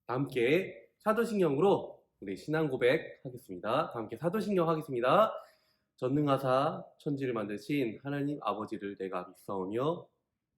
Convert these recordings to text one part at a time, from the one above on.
다 함께 사도신경으로 우리 신앙 고백 하겠습니다. 다 함께 사도신경 하겠습니다. 전능하사 천지를 만드신 하나님 아버지를 내가 믿사오며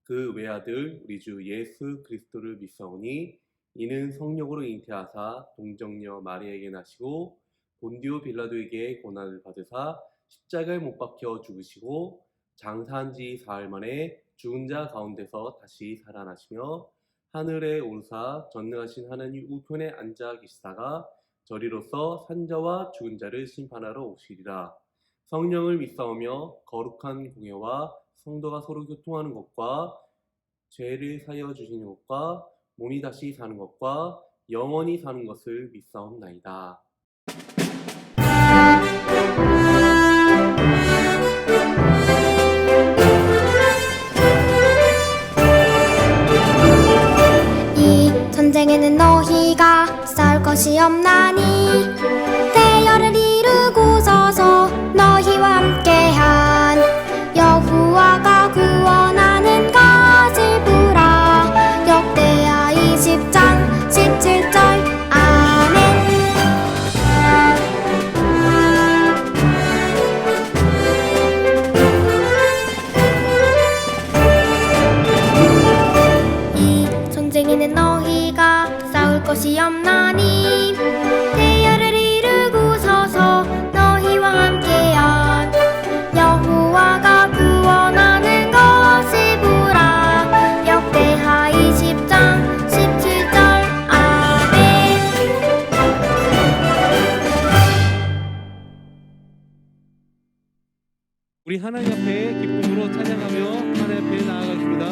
그 외아들 우리 주 예수 그리스도를 믿사오니 이는 성령으로 잉태하사 동정녀 마리아에게 나시고 본디오 빌라도에게 고난을 받으사 십자가에 못 박혀 죽으시고 장사한 지 사흘 만에 죽은 자 가운데서 다시 살아나시며 하늘에 오르사 전능하신 하나님 우편에 앉아 계시다가 저리로서 산자와 죽은 자를 심판하러 오시리라. 성령을 믿사오며 거룩한 공예와 성도가 서로 교통하는 것과 죄를 사하여 주시는 것과 몸이 다시 사는 것과 영원히 사는 것을 믿사옵나이다. 이 전쟁에는 너희가 싸울 것이 없나니 대열을 이루고 서서 너희와 함께한 여호와가 구원하는 것을 보라. 역대하 20장 17절 아멘. 이 전쟁에는 너희가 싸울 것이 없나니 대열을 이루고 서서 너희와 함께한 여호와가 구원하는 것을 보라. 역대하 20장 17절 아멘. 우리 하나님 앞에 기쁨으로 찬양하며 하나님 앞에 나아가겠습니다.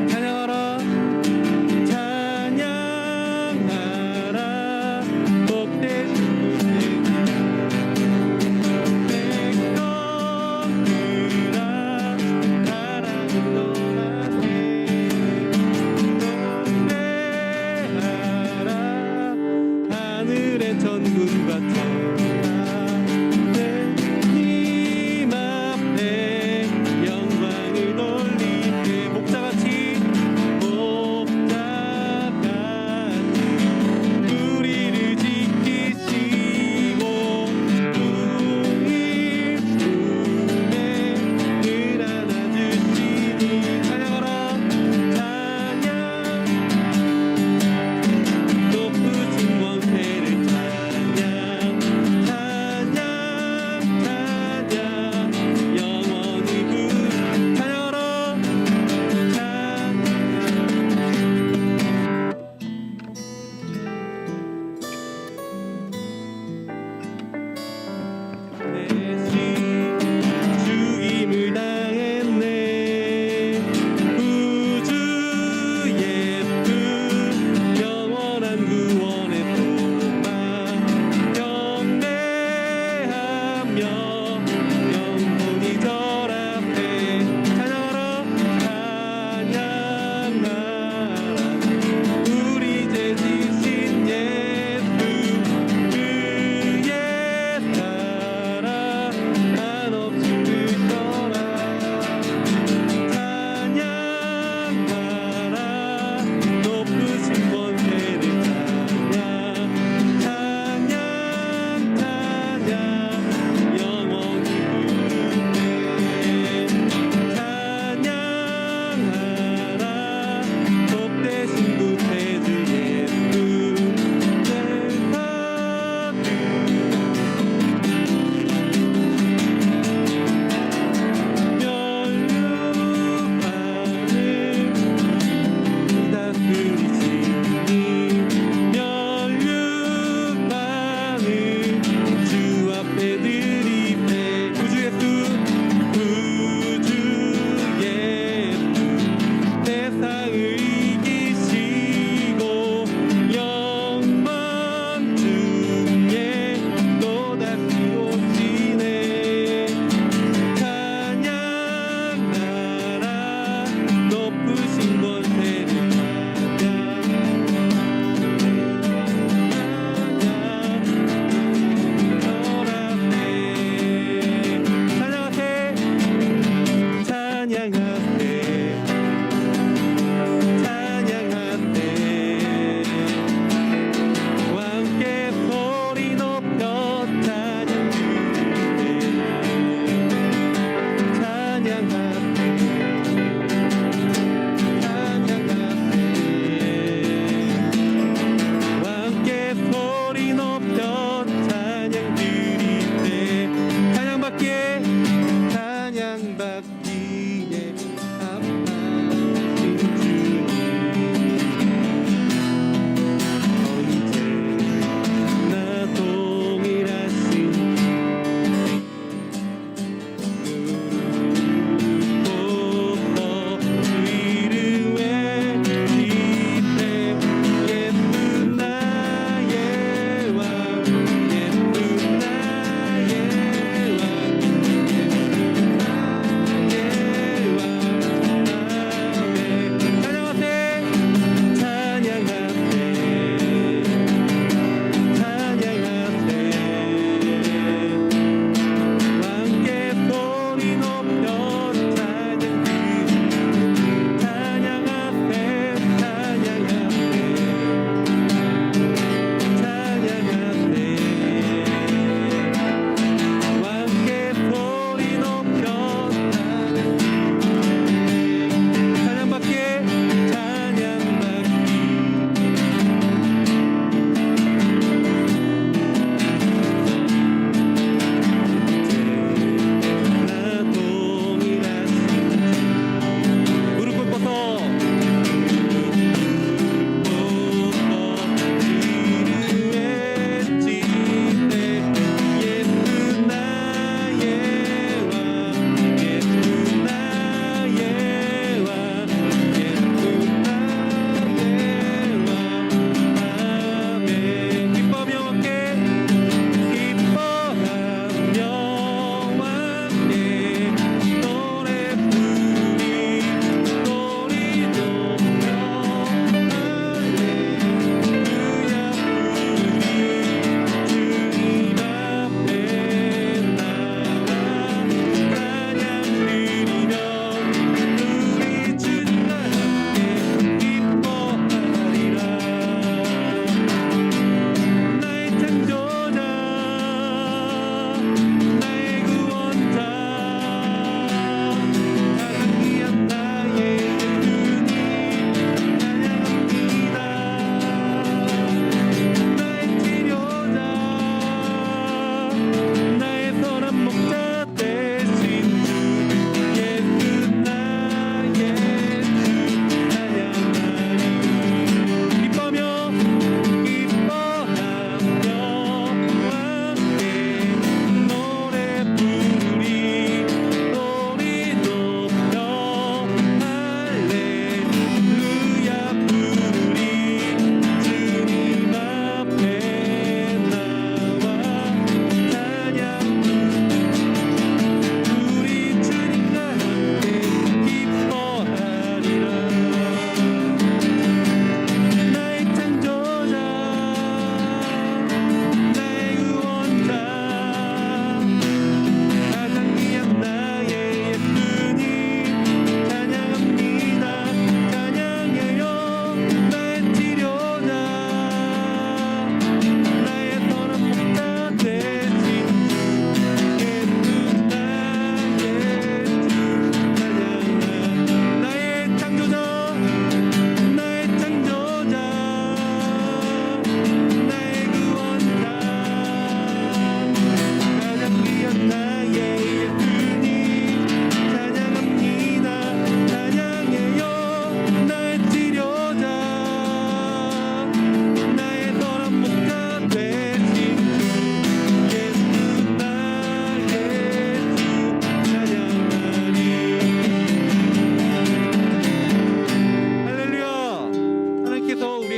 찬양하라 찬양하라 복되신 분의 백성들아 사랑을 떠나세 노래하라 하늘의 천군과 천사 님 앞에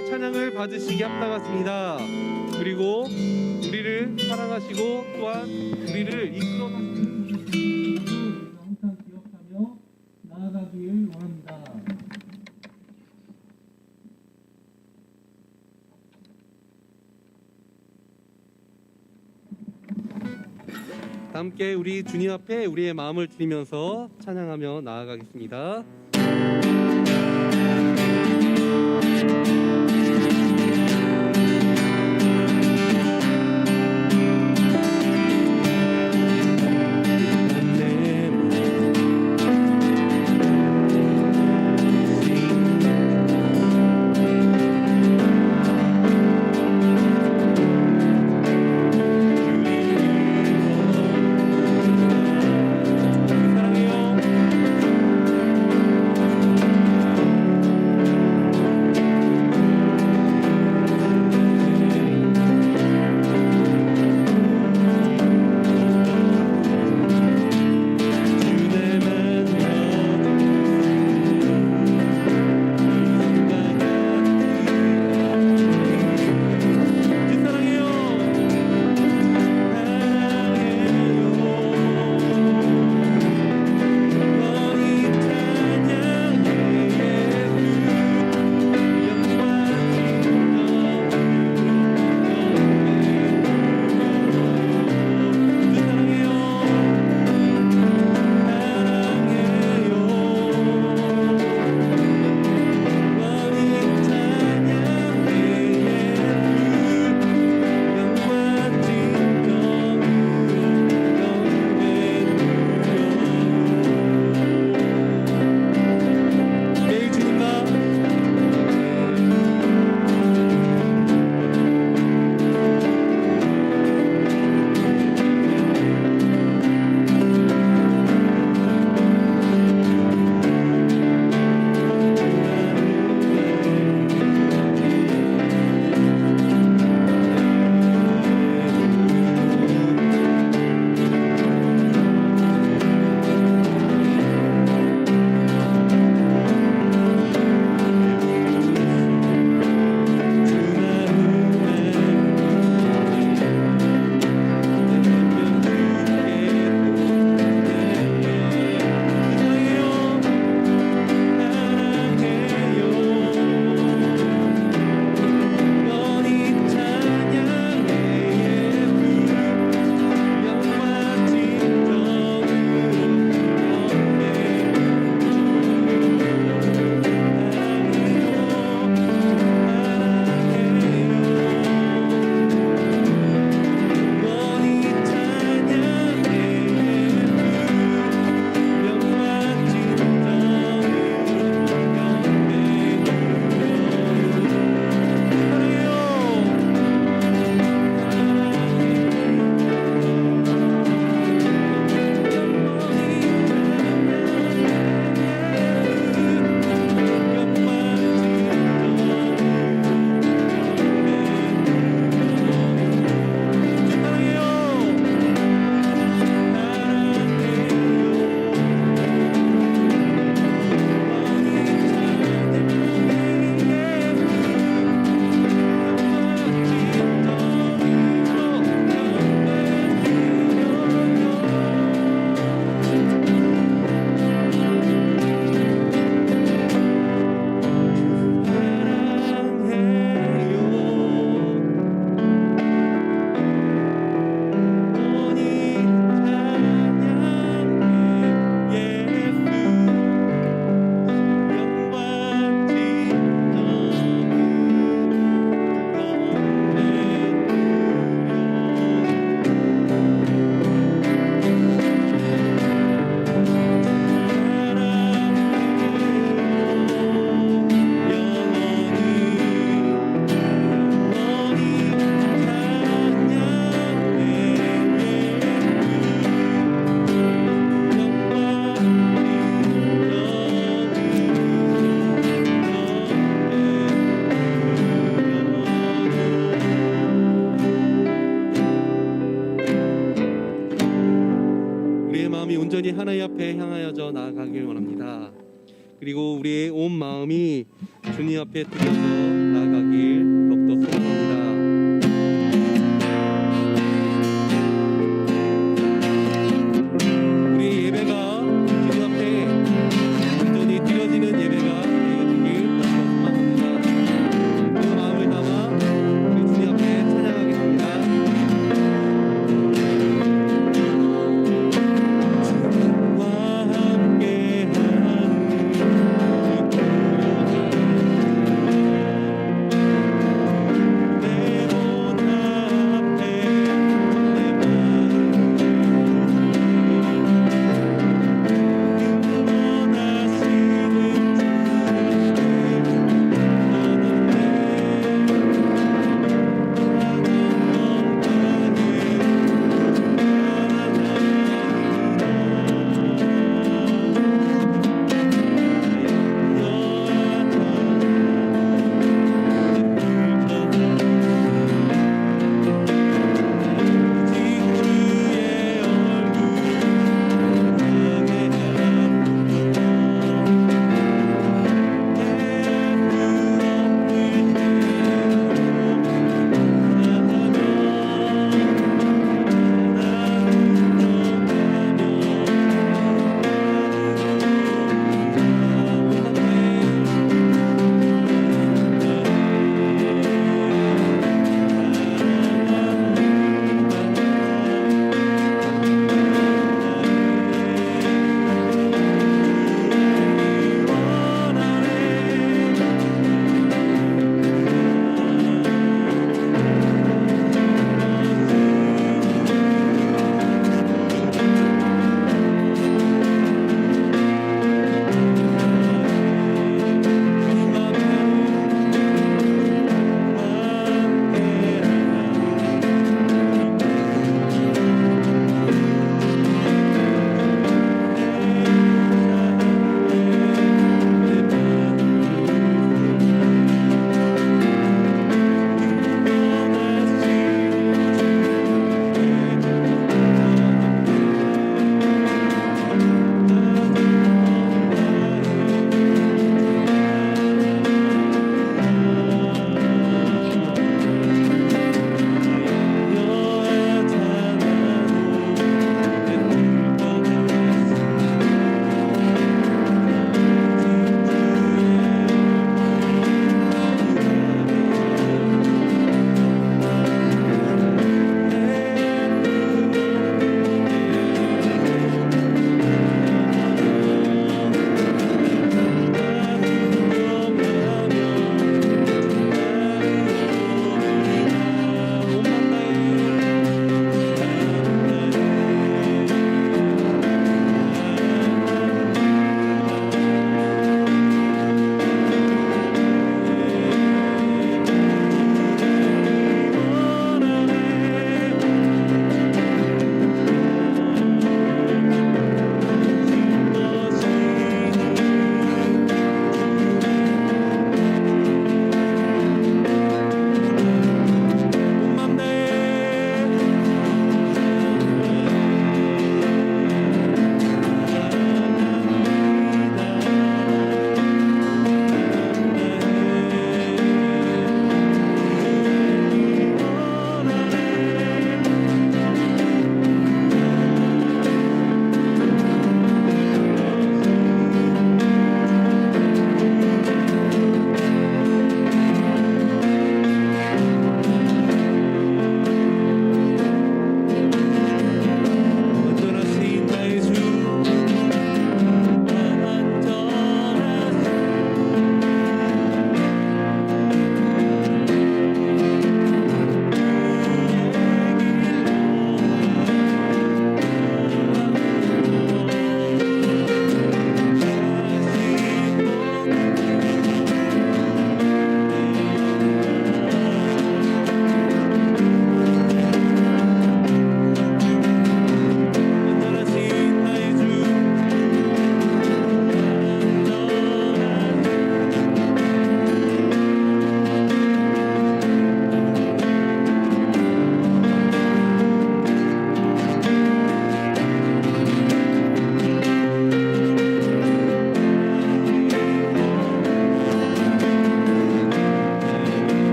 앞에 찬양을 받으시기 합당하십니다. 그리고 우리를 사랑하시고 또한 우리를 이끌어 가시는 주님을 항상 기억하며 나아가길 원합니다. 함께 우리 주님 앞에 우리의 마음을 드리면서 찬양하며 나아가겠습니다. 온전히 하나님 앞에 향하여져 나아가길 원합니다. 그리고 우리의 온 마음이 주님 앞에 드려서 나아가기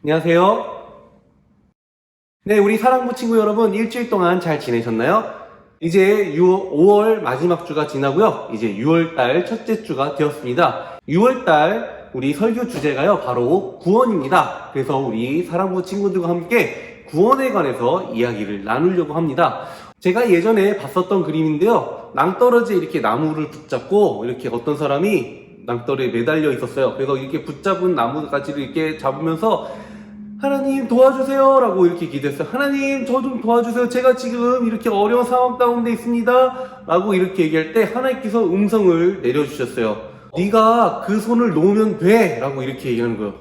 안녕하세요. 네, 우리 사랑부 친구 여러분, 일주일 동안 잘 지내셨나요? 이제 5월 마지막 주가 지나고요. 이제 6월달 첫째 주가 되었습니다. 6월달 우리 설교 주제가요, 바로 구원입니다. 그래서 우리 사랑부 친구들과 함께 구원에 관해서 이야기를 나누려고 합니다. 제가 예전에 봤었던 그림인데요. 낭떠러지에 이렇게 나무를 붙잡고 이렇게 어떤 사람이 낭떠러지에 매달려 있었어요. 그래서 이렇게 붙잡은 나무가지를 이렇게 잡으면서 하나님 도와주세요 라고 이렇게 기도했어요. 하나님 저 좀 도와주세요. 제가 지금 이렇게 어려운 상황 가운데 있습니다 라고 이렇게 얘기할 때 하나님께서 음성을 내려주셨어요. 네가 그 손을 놓으면 돼 라고 이렇게 얘기하는 거예요.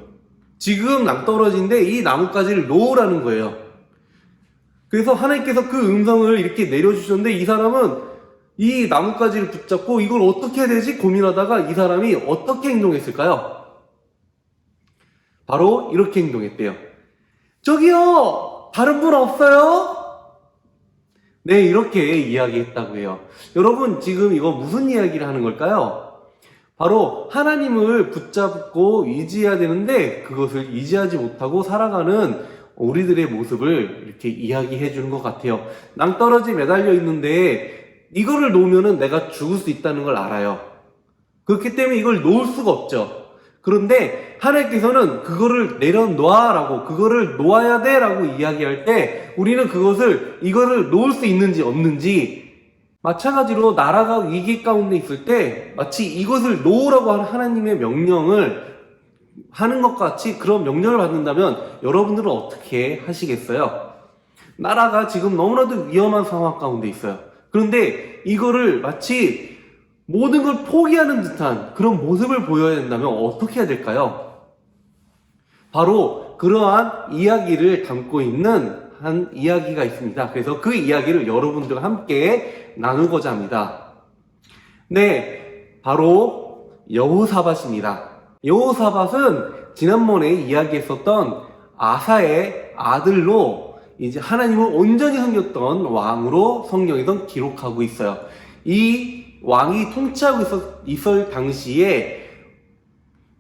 지금 낭떠러지인데 이 나뭇가지를 놓으라는 거예요. 그래서 하나님께서 그 음성을 이렇게 내려주셨는데 이 사람은 이 나뭇가지를 붙잡고 이걸 어떻게 해야 되지 고민하다가 이 사람이 어떻게 행동했을까요? 바로 이렇게 행동했대요. 저기요! 다른 분 없어요? 네, 이렇게 이야기했다고 해요. 여러분, 지금 이거 무슨 이야기를 하는 걸까요? 바로 하나님을 붙잡고 의지해야 되는데 그것을 의지하지 못하고 살아가는 우리들의 모습을 이렇게 이야기해 주는 것 같아요. 낭떠러지 매달려 있는데 이거를 놓으면은 내가 죽을 수 있다는 걸 알아요. 그렇기 때문에 이걸 놓을 수가 없죠. 그런데 하나님께서는 그거를 내려놓아라고, 그거를 놓아야 돼라고 이야기할 때 우리는 이거를 놓을 수 있는지 없는지, 마찬가지로 나라가 위기 가운데 있을 때 마치 이것을 놓으라고 하는 하나님의 명령을 하는 것 같이 그런 명령을 받는다면 여러분들은 어떻게 하시겠어요? 나라가 지금 너무나도 위험한 상황 가운데 있어요. 그런데 이거를 마치 모든 걸 포기하는 듯한 그런 모습을 보여야 된다면 어떻게 해야 될까요? 바로 그러한 이야기를 담고 있는 한 이야기가 있습니다. 그래서 그 이야기를 여러분들과 함께 나누고자 합니다. 네, 바로 여호사밧입니다. 여호사밧은 지난번에 이야기했었던 아사의 아들로 이제 하나님을 온전히 섬겼던 왕으로 성경에선 기록하고 있어요. 이 왕이 통치하고 있을 당시에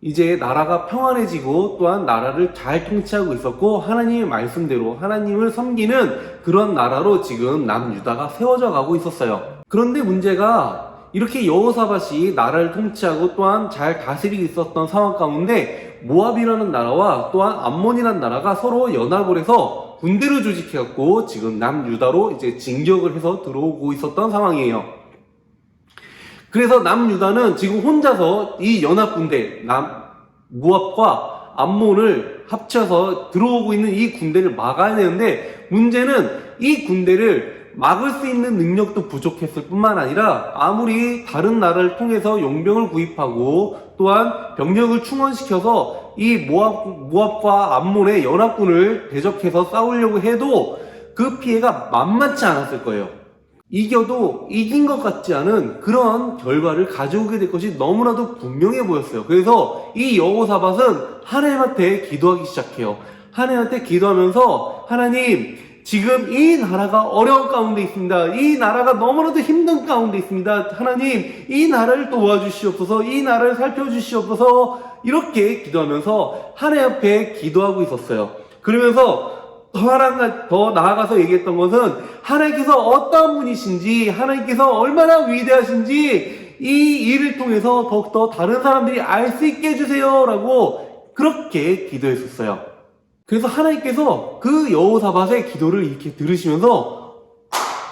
이제 나라가 평안해지고 또한 나라를 잘 통치하고 있었고 하나님의 말씀대로 하나님을 섬기는 그런 나라로 지금 남유다가 세워져 가고 있었어요. 그런데 문제가 이렇게 여호사밧이 나라를 통치하고 또한 잘 다스리고 있었던 상황 가운데 모압이라는 나라와 또한 암몬이라는 나라가 서로 연합을 해서 군대를 조직해갖고 지금 남유다로 이제 진격을 해서 들어오고 있었던 상황이에요. 그래서 남유다는 지금 혼자서 이 연합군대, 모압과 암몬을 합쳐서 들어오고 있는 이 군대를 막아야 되는데 문제는 이 군대를 막을 수 있는 능력도 부족했을 뿐만 아니라 아무리 다른 나라를 통해서 용병을 구입하고 또한 병력을 충원시켜서 이 모압과 암몬의 연합군을 대적해서 싸우려고 해도 그 피해가 만만치 않았을 거예요. 이겨도 이긴 것 같지 않은 그런 결과를 가져오게 될 것이 너무나도 분명해 보였어요. 그래서 이 여호사밧은 하나님한테 기도하기 시작해요. 하나님한테 기도하면서 하나님 지금 이 나라가 어려운 가운데 있습니다. 이 나라가 너무나도 힘든 가운데 있습니다. 하나님 이 나라를 도와주시옵소서, 이 나라를 살펴주시옵소서 이렇게 기도하면서 하나님 앞에 기도하고 있었어요. 그러면서 더 나아가서 얘기했던 것은 하나님께서 어떠한 분이신지 하나님께서 얼마나 위대하신지 이 일을 통해서 더욱더 다른 사람들이 알 수 있게 해주세요 라고 그렇게 기도했었어요. 그래서 하나님께서 그 여호사밧의 기도를 이렇게 들으시면서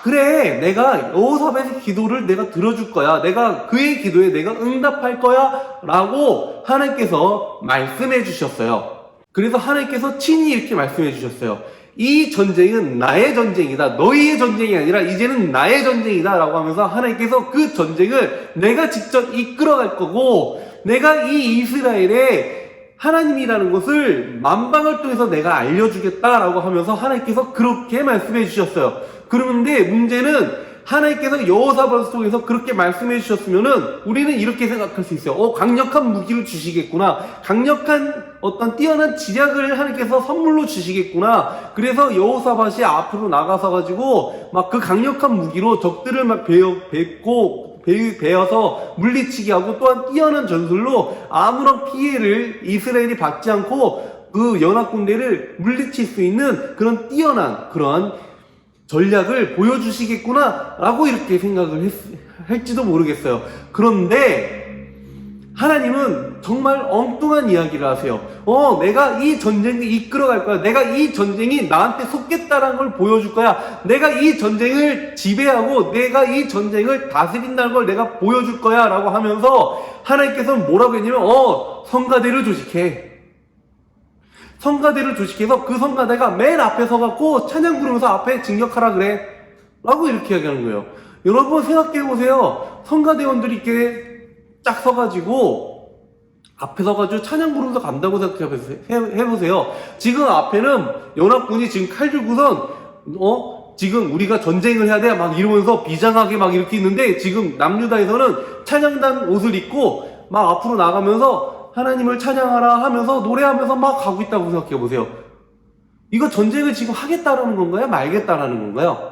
그래 내가 여호사밧의 기도를 내가 들어줄 거야, 내가 그의 기도에 내가 응답할 거야 라고 하나님께서 말씀해 주셨어요. 그래서 하나님께서 친히 이렇게 말씀해 주셨어요. 이 전쟁은 나의 전쟁이다. 너희의 전쟁이 아니라 이제는 나의 전쟁이다 라고 하면서 하나님께서 그 전쟁을 내가 직접 이끌어갈 거고 내가 이 이스라엘의 하나님이라는 것을 만방을 통해서 내가 알려주겠다라고 하면서 하나님께서 그렇게 말씀해 주셨어요. 그런데 문제는 하나님께서 여호사밧 속에서 그렇게 말씀해 주셨으면은 우리는 이렇게 생각할 수 있어요. 강력한 무기를 주시겠구나. 강력한 어떤 뛰어난 지략을 하나님께서 선물로 주시겠구나. 그래서 여호사밧이 앞으로 나가서 가지고 막 그 강력한 무기로 적들을 막 베어서 물리치게 하고 또한 뛰어난 전술로 아무런 피해를 이스라엘이 받지 않고 그 연합군대를 물리칠 수 있는 그런 뛰어난 그러한 전략을 보여주시겠구나 라고 이렇게 생각을 할지도 모르겠어요. 그런데 하나님은 정말 엉뚱한 이야기를 하세요. 내가 이 전쟁을 이끌어갈 거야. 내가 이 전쟁이 나한테 속겠다라는 걸 보여줄 거야. 내가 이 전쟁을 지배하고 내가 이 전쟁을 다스린다는 걸 내가 보여줄 거야 라고 하면서 하나님께서는 뭐라고 했냐면 성가대를 조직해. 성가대를 조직해서 그 성가대가 맨 앞에 서갖고 찬양 부르면서 앞에 진격하라 그래 라고 이렇게 이야기하는 거예요. 여러분 생각해보세요. 성가대원들이 이렇게 쫙 서가지고 앞에 서가지고 찬양 부르면서 간다고 생각해보세요. 지금 앞에는 연합군이 지금 칼 들고선 지금 우리가 전쟁을 해야 돼 막 이러면서 비장하게 막 이렇게 있는데, 지금 남유다에서는 찬양단 옷을 입고 막 앞으로 나가면서 하나님을 찬양하라 하면서 노래하면서 막 가고 있다고 생각해보세요. 이거 전쟁을 지금 하겠다라는 건가요? 말겠다라는 건가요?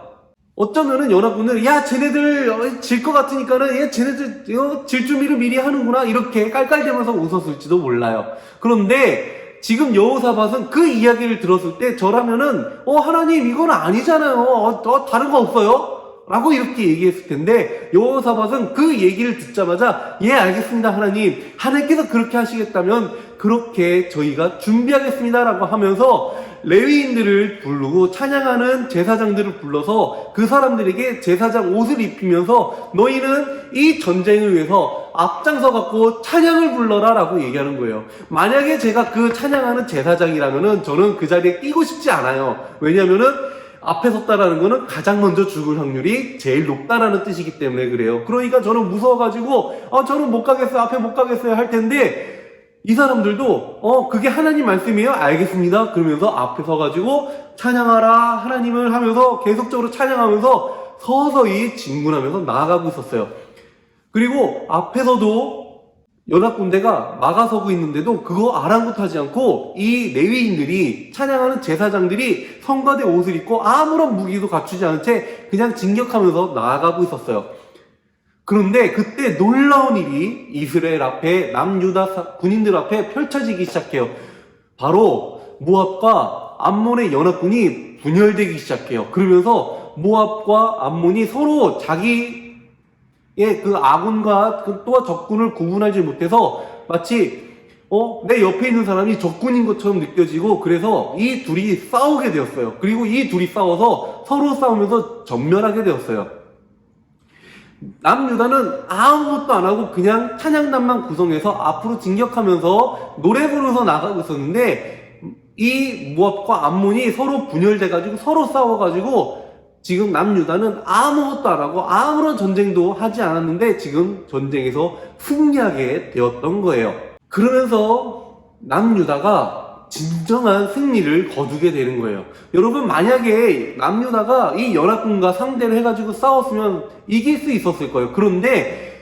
어쩌면은 연합군은 야 쟤네들 질 것 같으니까는 야 쟤네들 질 준비를 미리 하는구나 이렇게 깔깔대면서 웃었을지도 몰라요. 그런데 지금 여호사밧은 그 이야기를 들었을 때 저라면은 하나님 이건 아니잖아요. 다른 거 없어요? 라고 이렇게 얘기했을 텐데, 여호사밧은 그 얘기를 듣자마자 예 알겠습니다 하나님, 하나님께서 그렇게 하시겠다면 그렇게 저희가 준비하겠습니다 라고 하면서 레위인들을 부르고 찬양하는 제사장들을 불러서 그 사람들에게 제사장 옷을 입히면서 너희는 이 전쟁을 위해서 앞장서 갖고 찬양을 불러라 라고 얘기하는 거예요. 만약에 제가 그 찬양하는 제사장이라면은 저는 그 자리에 끼고 싶지 않아요. 왜냐면은 앞에 섰다라는 거는 가장 먼저 죽을 확률이 제일 높다라는 뜻이기 때문에 그래요. 그러니까 저는 무서워가지고 저는 못 가겠어요, 앞에 못 가겠어요 할 텐데, 이 사람들도 그게 하나님 말씀이에요? 알겠습니다 그러면서 앞에 서가지고 찬양하라 하나님을 하면서 계속적으로 찬양하면서 서서히 진군하면서 나아가고 있었어요. 그리고 앞에서도 연합군대가 막아서고 있는데도 그거 아랑곳하지 않고 이 레위인들이, 찬양하는 제사장들이 성가대 옷을 입고 아무런 무기도 갖추지 않은 채 그냥 진격하면서 나아가고 있었어요. 그런데 그때 놀라운 일이 이스라엘 앞에, 남유다 군인들 앞에 펼쳐지기 시작해요. 바로 모압과 암몬의 연합군이 분열되기 시작해요. 그러면서 모압과 암몬이 서로 자기의 그 아군과 또 적군을 구분하지 못해서 마치 내 옆에 있는 사람이 적군인 것처럼 느껴지고, 그래서 이 둘이 싸우게 되었어요. 그리고 이 둘이 싸워서 서로 싸우면서 전멸하게 되었어요. 남유다는 아무것도 안 하고 그냥 찬양단만 구성해서 앞으로 진격하면서 노래 부르면서 나가고 있었는데, 이 모압과 암몬이 서로 분열돼가지고 서로 싸워가지고 지금 남유다는 아무것도 안 하고 아무런 전쟁도 하지 않았는데 지금 전쟁에서 승리하게 되었던 거예요. 그러면서 남유다가 진정한 승리를 거두게 되는 거예요. 여러분, 만약에 남유다가 이 연합군과 상대를 해가지고 싸웠으면 이길 수 있었을 거예요. 그런데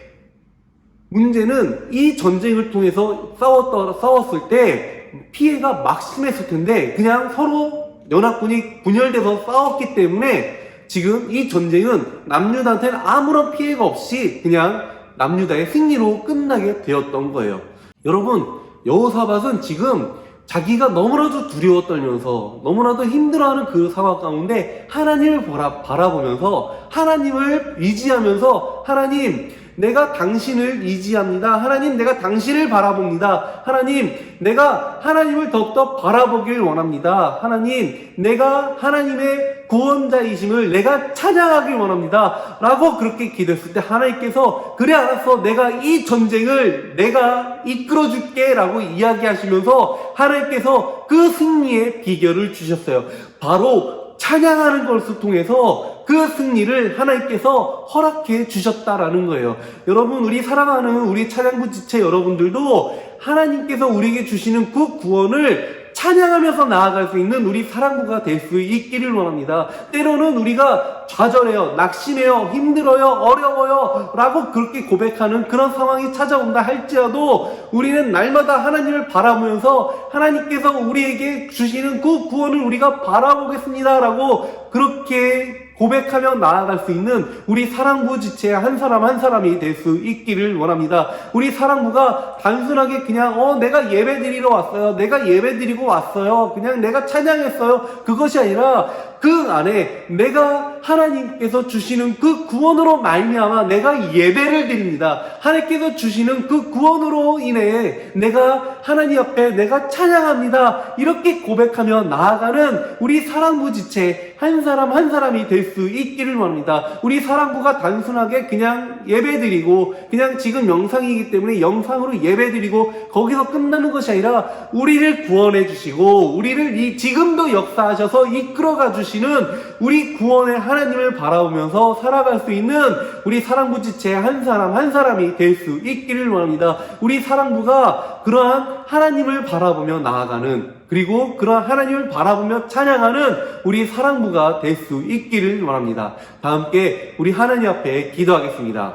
문제는 이 전쟁을 통해서 싸웠을 때 피해가 막심했을 텐데 그냥 서로 연합군이 분열돼서 싸웠기 때문에 지금 이 전쟁은 남유다한테는 아무런 피해가 없이 그냥 남유다의 승리로 끝나게 되었던 거예요. 여러분, 여호사밧은 지금 자기가 너무나도 두려워 떨면서 너무나도 힘들어하는 그 상황 가운데 하나님을 바라보면서 하나님을 의지하면서, 하나님 내가 당신을 의지합니다. 하나님 내가 당신을 바라봅니다. 하나님 내가 하나님을 더욱더 바라보길 원합니다. 하나님 내가 하나님의 구원자이심을 내가 찬양하길 원합니다 라고 그렇게 기도했을 때 하나님께서 그래 알았어, 내가 이 전쟁을 내가 이끌어줄게 라고 이야기하시면서 하나님께서 그 승리의 비결을 주셨어요. 바로 찬양하는 것을 통해서 그 승리를 하나님께서 허락해 주셨다라는 거예요. 여러분, 우리 사랑하는 우리 찬양부 지체 여러분들도 하나님께서 우리에게 주시는 그 구원을 찬양하면서 나아갈 수 있는 우리 사랑부가 될 수 있기를 원합니다. 때로는 우리가 좌절해요, 낙심해요, 힘들어요, 어려워요 라고 그렇게 고백하는 그런 상황이 찾아온다 할지라도 우리는 날마다 하나님을 바라보면서 하나님께서 우리에게 주시는 그 구원을 우리가 바라보겠습니다 라고 그렇게 고백하며 나아갈 수 있는 우리 사랑부 지체 한 사람 한 사람이 될 수 있기를 원합니다. 우리 사랑부가 단순하게 그냥 내가 예배 드리러 왔어요. 내가 예배 드리고 왔어요. 그냥 내가 찬양했어요. 그것이 아니라 그 안에 내가 하나님께서 주시는 그 구원으로 말미암아 내가 예배를 드립니다. 하나님께서 주시는 그 구원으로 인해 내가 하나님 앞에 내가 찬양합니다. 이렇게 고백하며 나아가는 우리 사랑부 지체 한 사람 한 사람이 될 수 있기를 원합니다. 우리 사랑부가 단순하게 그냥 예배 드리고 그냥 지금 영상이기 때문에 영상으로 예배 드리고 거기서 끝나는 것이 아니라 우리를 구원해 주시고 우리를 지금도 역사하셔서 이끌어가 주시는 우리 구원의 하나님을 바라보면서 살아갈 수 있는 우리 사랑부 지체 한 사람 한 사람이 될 수 있기를 원합니다. 우리 사랑부가 그러한 하나님을 바라보며 나아가는 그리고 그러한 하나님을 바라보며 찬양하는 우리 사랑부가 될 수 있기를 원합니다. 다 함께 우리 하나님 앞에 기도하겠습니다.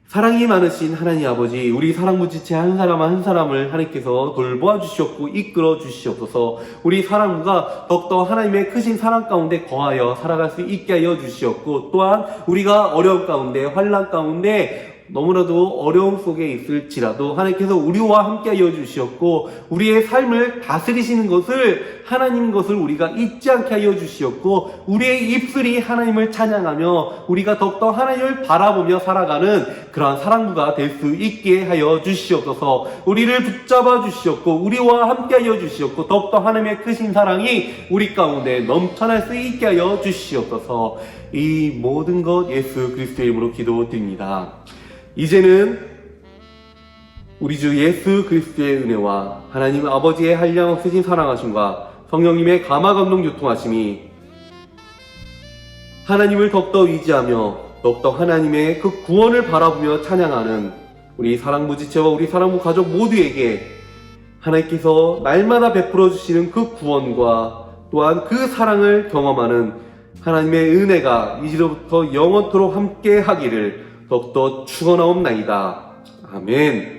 사랑이 많으신 하나님 아버지, 우리 사랑부 지체 한 사람 한 사람을 하나님께서 돌보아 주시옵고 이끌어 주시옵소서. 우리 사랑부가 더욱더 하나님의 크신 사랑 가운데 거하여 살아갈 수 있게 하여 주시옵고, 또한 우리가 어려움 가운데 환난 가운데 너무나도 어려움 속에 있을지라도 하나님께서 우리와 함께 하여 주시옵고 우리의 삶을 다스리시는 것을 하나님 것을 우리가 잊지 않게 하여 주시옵고 우리의 입술이 하나님을 찬양하며 우리가 더욱더 하나님을 바라보며 살아가는 그러한 사랑부가 될 수 있게 하여 주시옵소서. 우리를 붙잡아 주시옵고 우리와 함께 하여 주시옵고 더욱더 하나님의 크신 사랑이 우리 가운데 넘쳐날 수 있게 하여 주시옵소서. 이 모든 것 예수 그리스도의 이름으로 기도드립니다. 이제는 우리 주 예수 그리스도의 은혜와 하나님 아버지의 한량없으신 사랑하심과 성령님의 감화감동 교통하심이 하나님을 더욱더 의지하며 더욱더 하나님의 그 구원을 바라보며 찬양하는 우리 사랑부 지체와 우리 사랑부 가족 모두에게 하나님께서 날마다 베풀어 주시는 그 구원과 또한 그 사랑을 경험하는 하나님의 은혜가 이제부터 영원토록 함께 하기를 더욱더 축원하옵나이다. 아멘.